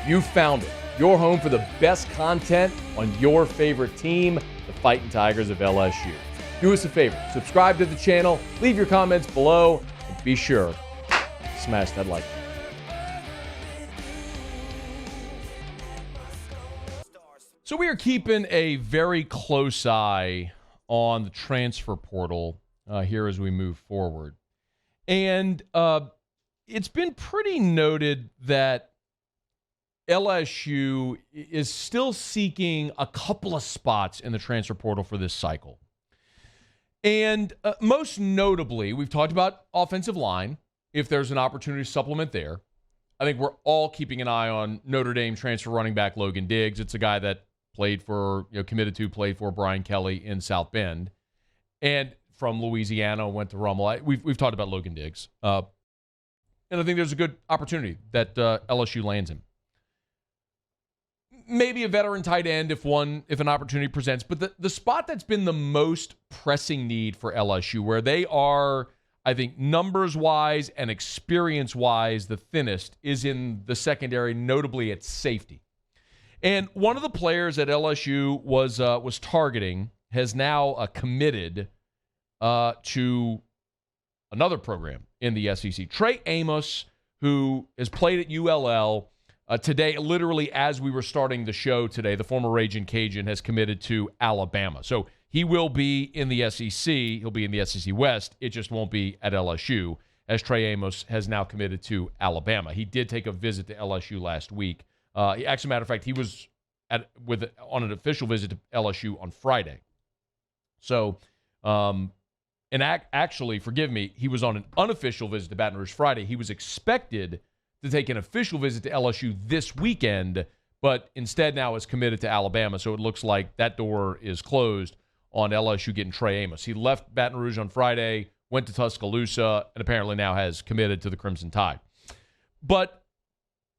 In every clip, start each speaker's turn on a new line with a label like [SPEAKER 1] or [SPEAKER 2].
[SPEAKER 1] You found it. Your home for the best content on your favorite team, the Fighting Tigers of LSU. Do us a favor, subscribe to the channel, leave your comments below, and be sure to smash that like button. So we are keeping a very close eye on the transfer portal here as we move forward. And it's been pretty noted that LSU is still seeking a couple of spots in the transfer portal for this cycle. And most notably, we've talked about offensive line, if there's an opportunity to supplement there. I think we're all keeping an eye on Notre Dame transfer running back Logan Diggs. It's a guy that played for Brian Kelly in South Bend. And from Louisiana, went to Rummel. We've talked about Logan Diggs. And I think there's a good opportunity that LSU lands him. Maybe a veteran tight end if an opportunity presents. But the spot that's been the most pressing need for LSU, where they are, I think, numbers-wise and experience-wise the thinnest, is in the secondary, notably at safety. And one of the players that LSU was targeting has now committed to another program in the SEC. Trey Amos, who has played at ULL, today, literally as we were starting the show today, the former Ragin' Cajun has committed to Alabama. So he will be in the SEC. He'll be in the SEC West. It just won't be at LSU, as Trey Amos has now committed to Alabama. He did take a visit to LSU last week. As a matter of fact, he was on an official visit to LSU on Friday. So, actually, forgive me, he was on an unofficial visit to Baton Rouge Friday. He was expected to take an official visit to LSU this weekend, but instead now is committed to Alabama. So it looks like that door is closed on LSU getting Trey Amos. He left Baton Rouge on Friday, went to Tuscaloosa, and apparently now has committed to the Crimson Tide. But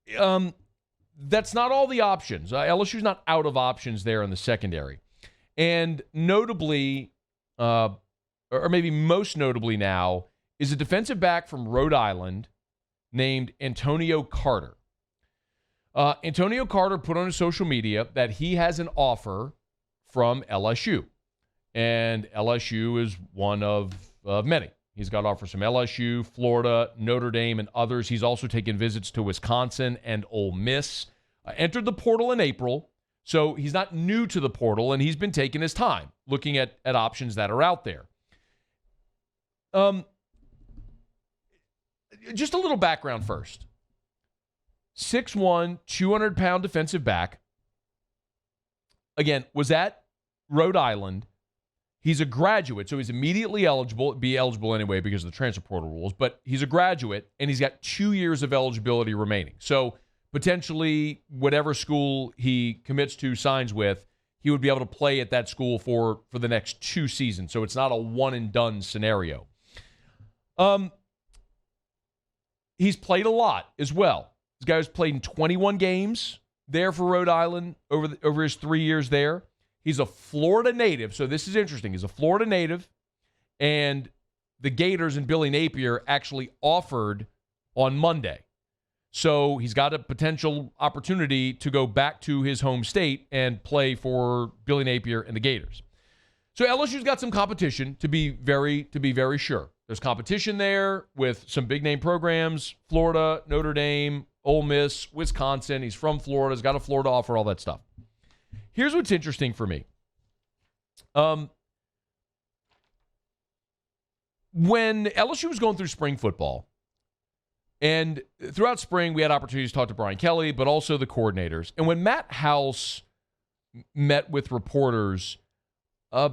[SPEAKER 1] that's not all the options. LSU's not out of options there in the secondary. And notably, or maybe most notably now, is a defensive back from Rhode Island named Antonio Carter. Antonio Carter put on his social media that he has an offer from LSU. And LSU is one of many. He's got offers from LSU, Florida, Notre Dame, and others. He's also taken visits to Wisconsin and Ole Miss. Entered the portal in April, so he's not new to the portal, and he's been taking his time looking at options that are out there. Just a little background first. 6'1", 200-pound defensive back. Again, was at Rhode Island. He's a graduate, so he's immediately eligible. Be eligible anyway because of the transfer portal rules. But he's a graduate, and he's got 2 years of eligibility remaining. So potentially, whatever school he commits to, signs with, he would be able to play at that school for the next 2 seasons. So it's not a one-and-done scenario. He's played a lot as well. This guy has played in 21 games there for Rhode Island over his 3 years there. He's a Florida native, so this is interesting. He's a Florida native, and the Gators and Billy Napier actually offered on Monday. So he's got a potential opportunity to go back to his home state and play for Billy Napier and the Gators. So LSU's got some competition, to be very sure. There's competition there with some big-name programs, Florida, Notre Dame, Ole Miss, Wisconsin. He's from Florida. He's got a Florida offer, all that stuff. Here's what's interesting for me. When LSU was going through spring football, and throughout spring we had opportunities to talk to Brian Kelly, but also the coordinators. And when Matt House met with reporters, I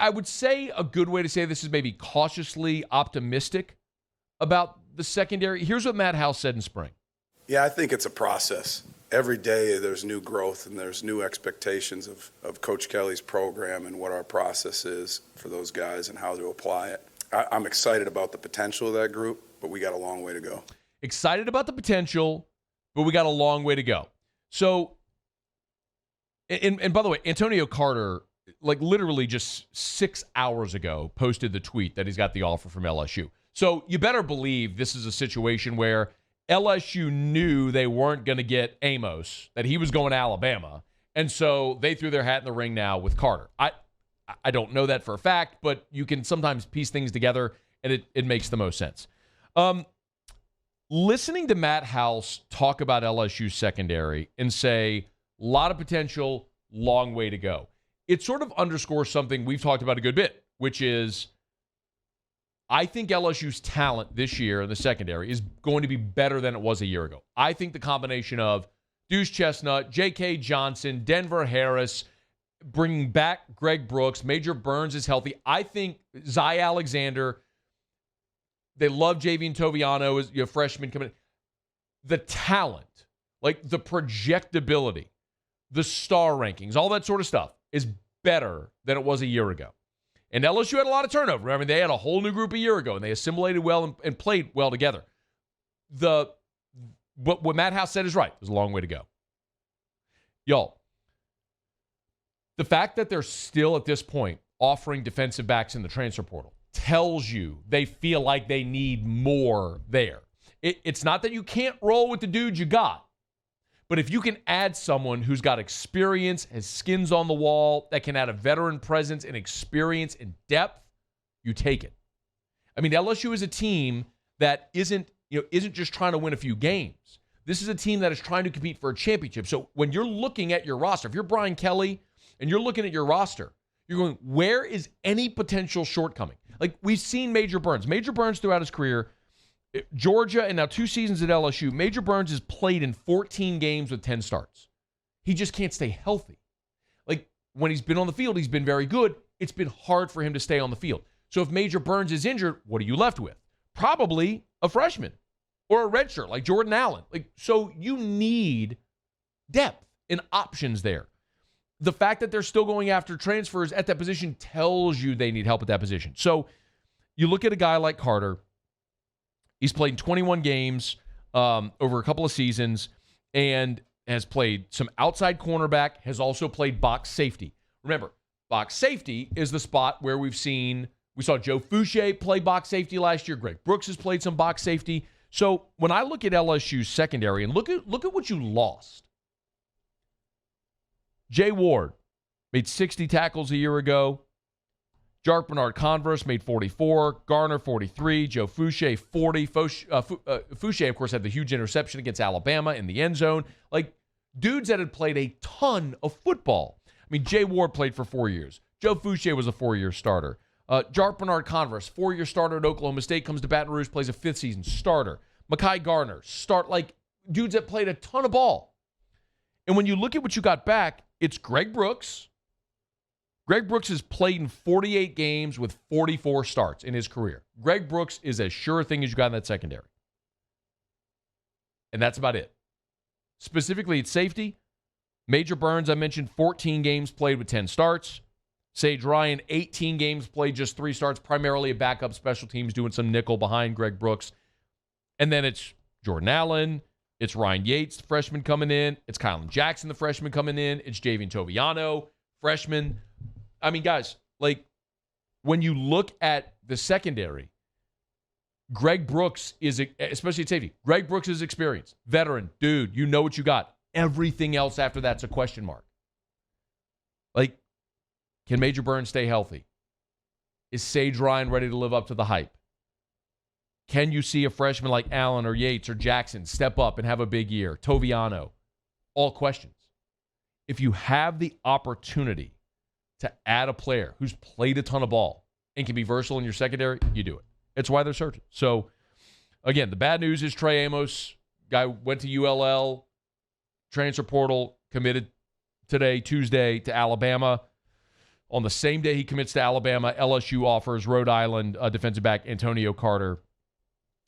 [SPEAKER 1] would say a good way to say this is maybe cautiously optimistic about the secondary. Here's what Matt House said in spring.
[SPEAKER 2] Yeah, I think it's a process. Every day there's new growth and there's new expectations of Coach Kelly's program and what our process is for those guys and how to apply it. I'm excited about the potential of that group, but we got a long way to go.
[SPEAKER 1] Excited about the potential, but we got a long way to go. So, and by the way, Antonio Carter, like literally just 6 hours ago, posted the tweet that he's got the offer from LSU. So you better believe this is a situation where LSU knew they weren't going to get Amos, that he was going to Alabama, and so they threw their hat in the ring now with Carter. I don't know that for a fact, but you can sometimes piece things together, and it makes the most sense. Listening to Matt House talk about LSU secondary and say, a lot of potential, long way to go. It sort of underscores something we've talked about a good bit, which is I think LSU's talent this year in the secondary is going to be better than it was a year ago. I think the combination of Deuce Chestnut, J.K. Johnson, Denver Harris, bringing back Greg Brooks, Major Burns is healthy. I think Zy Alexander, they love Javian Toviano as a freshman coming in. The talent, like the projectability, the star rankings, all that sort of stuff is better than it was a year ago. And LSU had a lot of turnover. I mean, they had a whole new group a year ago, and they assimilated well and played well together. What Matt House said is right. There's a long way to go. Y'all, the fact that they're still at this point offering defensive backs in the transfer portal tells you they feel like they need more there. It's not that you can't roll with the dudes you got, but if you can add someone who's got experience, has skins on the wall, that can add a veteran presence and experience and depth, you take it. I mean, LSU is a team that isn't just trying to win a few games. This is a team that is trying to compete for a championship. So when you're looking at your roster, if you're Brian Kelly and you're looking at your roster, you're going, where is any potential shortcoming? Like we've seen Major Burns. Major Burns throughout his career, Georgia and now 2 seasons at LSU, Major Burns has played in 14 games with 10 starts. He just can't stay healthy. Like when he's been on the field, he's been very good. It's been hard for him to stay on the field. So if Major Burns is injured, what are you left with? Probably a freshman or a redshirt like Jordan Allen. So you need depth and options there. The fact that they're still going after transfers at that position tells you they need help at that position. So you look at a guy like Carter. He's played 21 games over a couple of seasons and has played some outside cornerback, has also played box safety. Remember, box safety is the spot where we saw Joe Fouché play box safety last year. Greg Brooks has played some box safety. So when I look at LSU's secondary and look at what you lost. Jay Ward made 60 tackles a year ago. Jark Bernard-Converse made 44. Garner, 43. Joe Fouché, 40. Fouché, of course, had the huge interception against Alabama in the end zone. Like, dudes that had played a ton of football. I mean, Jay Ward played for 4 years. Joe Fouché was a 4-year starter. Jark Bernard-Converse, 4-year starter at Oklahoma State, comes to Baton Rouge, plays a 5th season starter. Mekhi Garner, dudes that played a ton of ball. And when you look at what you got back, it's Greg Brooks. Greg Brooks has played in 48 games with 44 starts in his career. Greg Brooks is as sure a thing as you got in that secondary. And that's about it. Specifically at safety, Major Burns, I mentioned, 14 games played with 10 starts. Sage Ryan, 18 games played, just 3 starts, primarily a backup special teams, doing some nickel behind Greg Brooks. And then it's Jordan Allen. It's Ryan Yates, the freshman coming in. It's Kylan Jackson, the freshman coming in. It's Javian Toviano, freshman. I mean, guys, when you look at the secondary, Greg Brooks is, especially at safety, Greg Brooks is experienced. Veteran, dude, you know what you got. Everything else after that's a question mark. Can Major Burns stay healthy? Is Sage Ryan ready to live up to the hype? Can you see a freshman like Allen or Yates or Jackson step up and have a big year? Toviano. All questions. If you have the opportunity to add a player who's played a ton of ball and can be versatile in your secondary, you do it. It's why they're searching. So, again, the bad news is Trey Amos, guy went to ULL, transfer portal, committed today, Tuesday, to Alabama. On the same day he commits to Alabama, LSU offers Rhode Island defensive back Antonio Carter.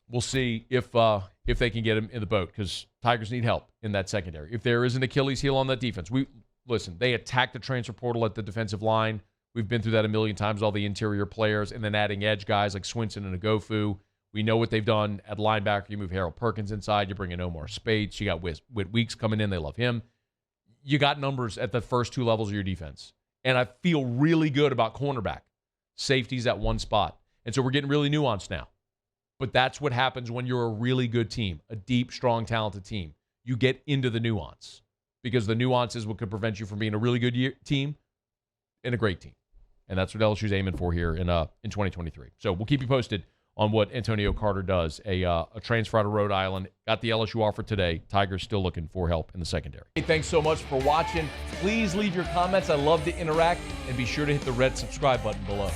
[SPEAKER 1] We'll see if they can get him in the boat, because Tigers need help in that secondary. If there is an Achilles heel on that defense, they attack the transfer portal at the defensive line. We've been through that a million times, all the interior players, and then adding edge guys like Swinson and Agofu. We know what they've done at linebacker. You move Harold Perkins inside. You bring in Omar Speights. You got Whit Weeks coming in. They love him. You got numbers at the first 2 levels of your defense. And I feel really good about cornerback. Safety's at one spot. And so we're getting really nuanced now. But that's what happens when you're a really good team, a deep, strong, talented team. You get into the nuance because the nuance is what could prevent you from being a really good team and a great team. And that's what LSU's aiming for here in 2023. So we'll keep you posted on what Antonio Carter does, a transfer out of Rhode Island. Got the LSU offer today. Tigers still looking for help in the secondary. Hey, thanks so much for watching. Please leave your comments. I love to interact. And be sure to hit the red subscribe button below.